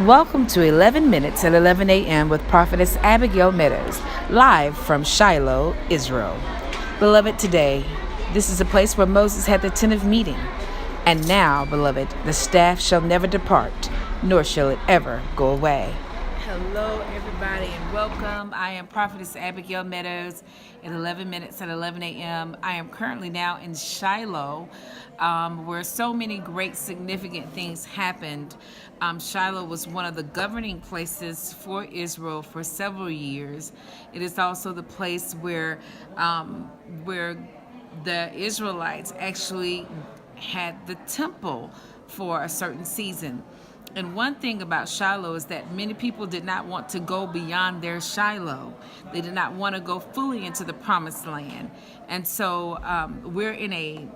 Welcome to 11 Minutes at 11 a.m. with Prophetess Abigail Prays, live from Shiloh, Israel. Beloved, today, this is a place where Moses had the tent of meeting. And now, beloved, the staff shall never depart, nor shall it ever go away. Hello, everybody, and welcome. I am Prophetess Abigail Prays at 11 Minutes at 11 a.m. I am currently now in Shiloh, where so many great significant things happened. Shiloh was one of the governing places for Israel for several years. It is also the place where the Israelites actually had the temple for a certain season. And one thing about Shiloh is that many people did not want to go beyond their Shiloh. They did not want to go fully into the promised land. And so we're in a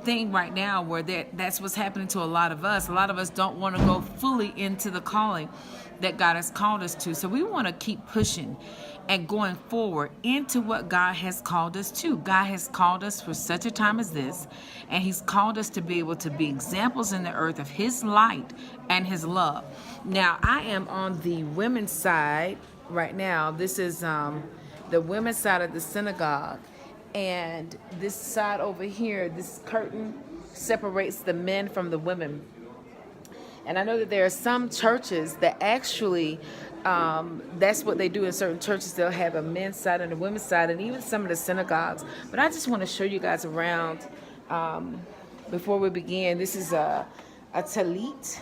thing right now where that's what's happening to a lot of us. A lot of us don't want to go fully into the calling that God has called us to. So we want to keep pushing and going forward into what God has called us to. God has called us for such a time as this, and He's called us to be able to be examples in the earth of His light and His love. Now, I am on the women's side right now. This is the women's side of the synagogue, and this side over here, this curtain separates the men from the women. And I know that there are some churches that actually, that's what they do in certain churches. They'll have a men's side and a women's side, and even some of the synagogues. But I just want to show you guys around before we begin. This is a talit.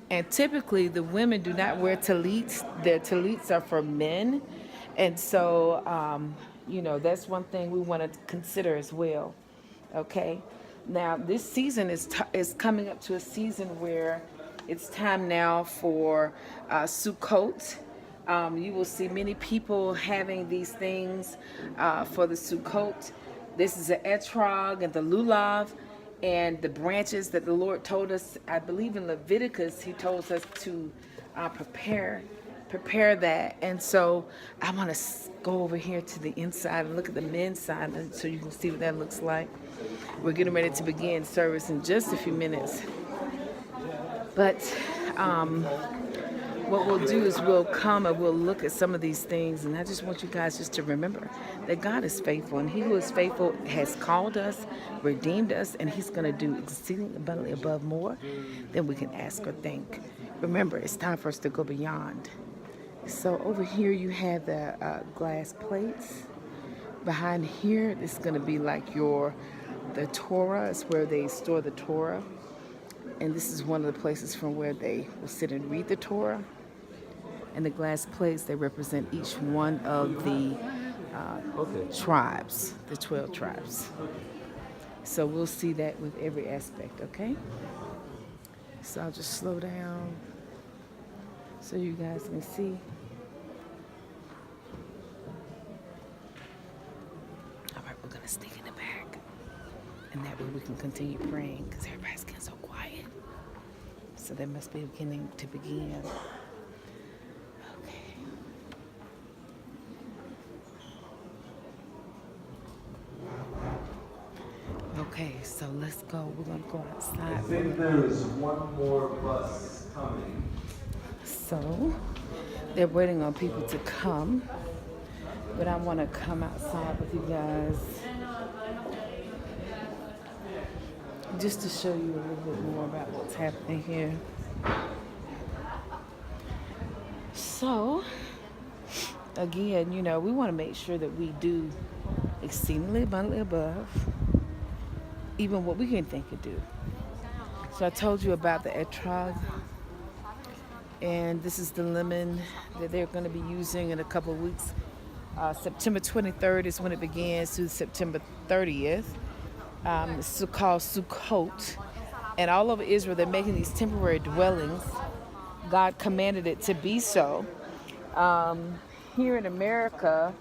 And typically, the women do not wear talits. Their talits are for men. And so, that's one thing we want to consider as well. Okay? Now, this season is coming up to a season where it's time now for Sukkot. You will see many people having these things for the Sukkot. This is the etrog and the lulav and the branches that the Lord told us, I believe in Leviticus, He told us to prepare that. And so I want to go over here to the inside and look at the men's side so you can see what that looks like. We're getting ready to begin service in just a few minutes. But what we'll do is we'll come and we'll look at some of these things. And I just want you guys just to remember that God is faithful. And He who is faithful has called us, redeemed us, and He's going to do exceeding abundantly above more than we can ask or think. Remember, it's time for us to go beyond. So over here you have the glass plates. Behind here, this is going to be like the Torah. It's where they store the Torah. And this is one of the places from where they will sit and read the Torah. And the glass plates, they represent each one of the tribes, the 12 tribes. So we'll see that with every aspect, okay? So I'll just slow down so you guys can see. All right, we're going to sneak in the back. And that way we can continue praying because everybody's getting so quiet. So they must be beginning to begin. Okay. Okay, so let's go. We're going to go outside. I think there is one more bus coming. So they're waiting on people to come. But I want to come outside with you guys just to show you a little bit more about what's happening here. So, again, we want to make sure that we do exceedingly abundantly above even what we can think and do. So I told you about the etrog, and this is the lemon that they're going to be using in a couple of weeks. September 23rd is when it begins through September 30th. It's called Sukkot. And all over Israel, they're making these temporary dwellings. God commanded it to be so. Here in America,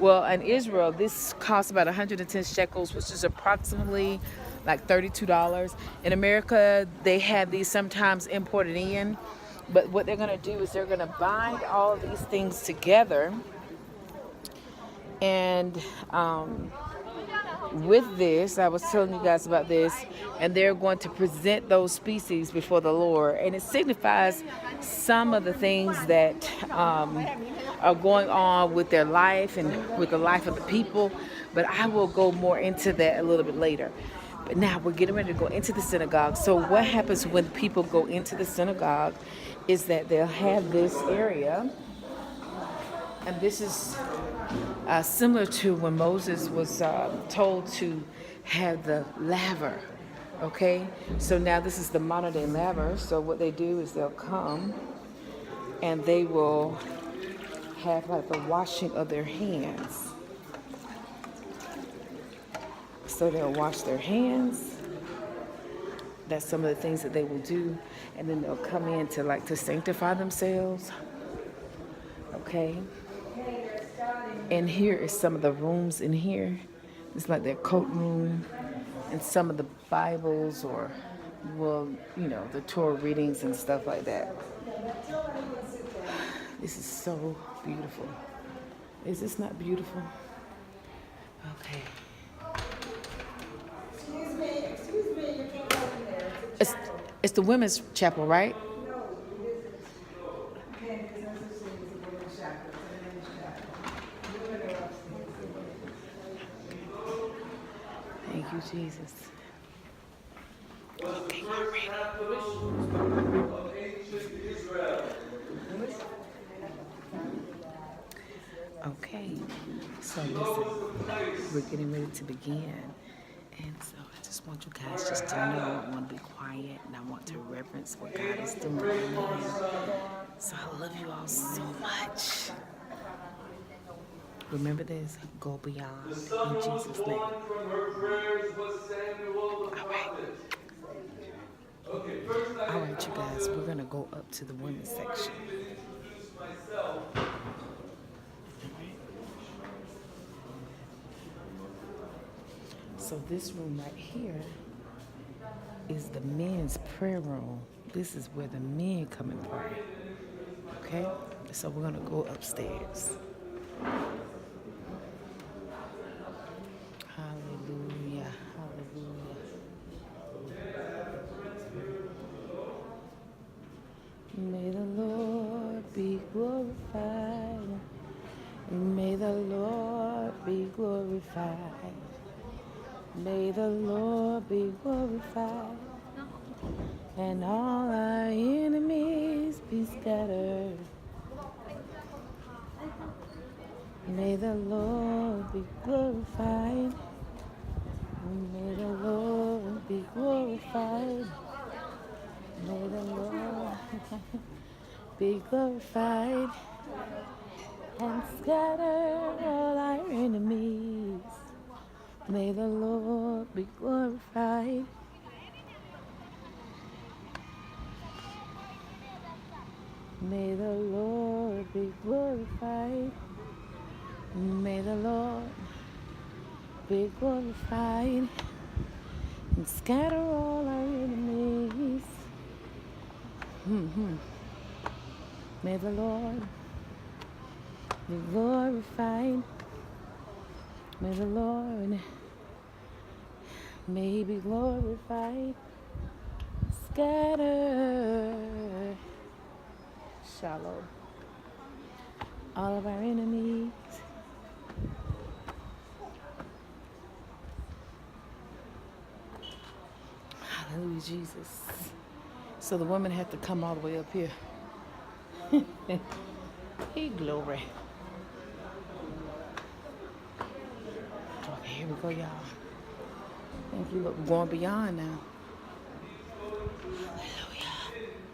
in Israel, this costs about 110 shekels, which is approximately like $32. In America, they have these sometimes imported in. But what they're going to do is they're going to bind all of these things together and with this, I was telling you guys about this, and they're going to present those species before the Lord. And it signifies some of the things that are going on with their life and with the life of the people. But I will go more into that a little bit later. But now we're getting ready to go into the synagogue. So what happens when people go into the synagogue is that they'll have this area, and this is similar to when Moses was told to have the laver. Okay, so now this is the modern day laver. So what they do is they'll come and they will have like the washing of their hands. So they'll wash their hands. That's some of the things that they will do, and then they'll come in to sanctify themselves. Okay. And here is some of the rooms in here. It's like their coat room and some of the Bibles or, well, the Torah readings and stuff like that. This is so beautiful. Is this not beautiful? Okay. Excuse me, you can't open there. It's the women's chapel, right? Thank you, Jesus. Was the first capital of ancient Israel. Okay, so listen, we're getting ready to begin. And so I just want you guys just to know, I want to be quiet and I want to reverence what God is doing. Amen. So I love you all so much. Remember this, go beyond in Jesus' name. From her prayers was Samuel the prophet. Okay, first All right, you guys, we're going to go up to the women's section. introduce myself. So this room right here is the men's prayer room. This is where the men come and pray. Okay? So we're going to go upstairs. Hallelujah. Hallelujah. May the Lord be glorified. May the Lord be glorified. May the Lord be glorified, and all our enemies be scattered. May the Lord be glorified. May the Lord be glorified. May the Lord be glorified and scatter all our enemies. May the Lord be glorified. May the Lord be glorified. May the Lord be glorified and scatter all our enemies. May the Lord be glorified. May the Lord may be glorified. Scatter, Shiloh, all of our enemies. Hallelujah, Jesus. So the women had to come all the way up here. Hey, glory. Okay, here we go, y'all. Thank you. Look, we're going beyond now.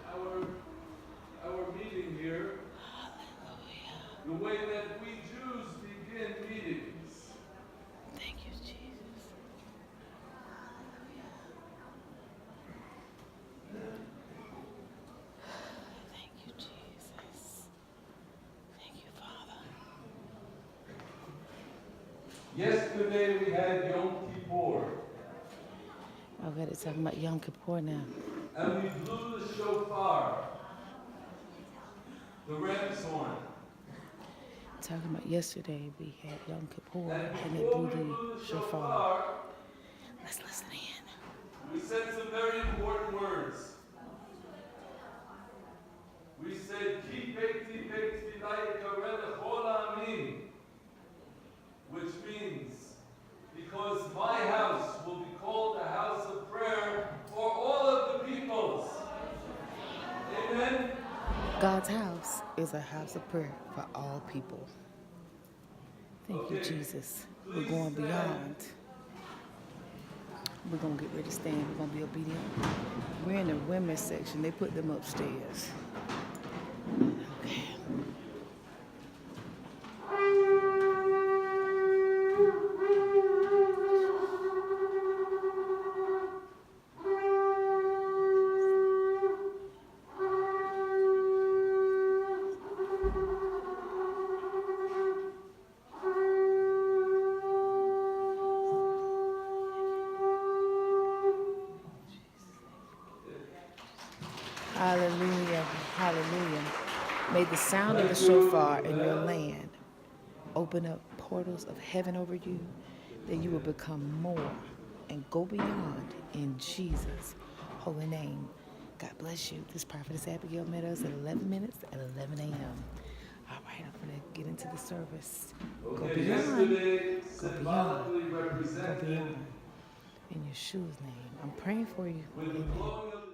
Hallelujah. Our meeting here, the way that we Jews begin meetings. Thank you, Jesus. Thank you, Jesus. Thank you, Father. Yesterday we had Yom Kippur, Okay, they're talking about Yom Kippur now. and we blew the shofar, the ram's horn. talking about yesterday, we had Yom Kippur and they blew the shofar. Let's listen in. We said some very important words. We said, Ki beiti beit tefillah yikareh lechol ha'amim, which means, because my house will be called a house of prayer for all of the peoples. Amen? God's house is a house of prayer for all people. Thank you, Jesus. We're going beyond. We're going to get ready to stand. We're going to be obedient. We're in the women's section. They put them upstairs. Okay. Hallelujah, hallelujah. May the sound of the shofar in your land open up portals of heaven over you, that you will become more and go beyond in Jesus' holy name. God bless you. This Prophetess Abigail met us at 11 minutes at 11 a.m. All right, I'm going to get into the service. Go beyond. Go beyond. Go beyond. In Yeshua's name. I'm praying for you. Amen.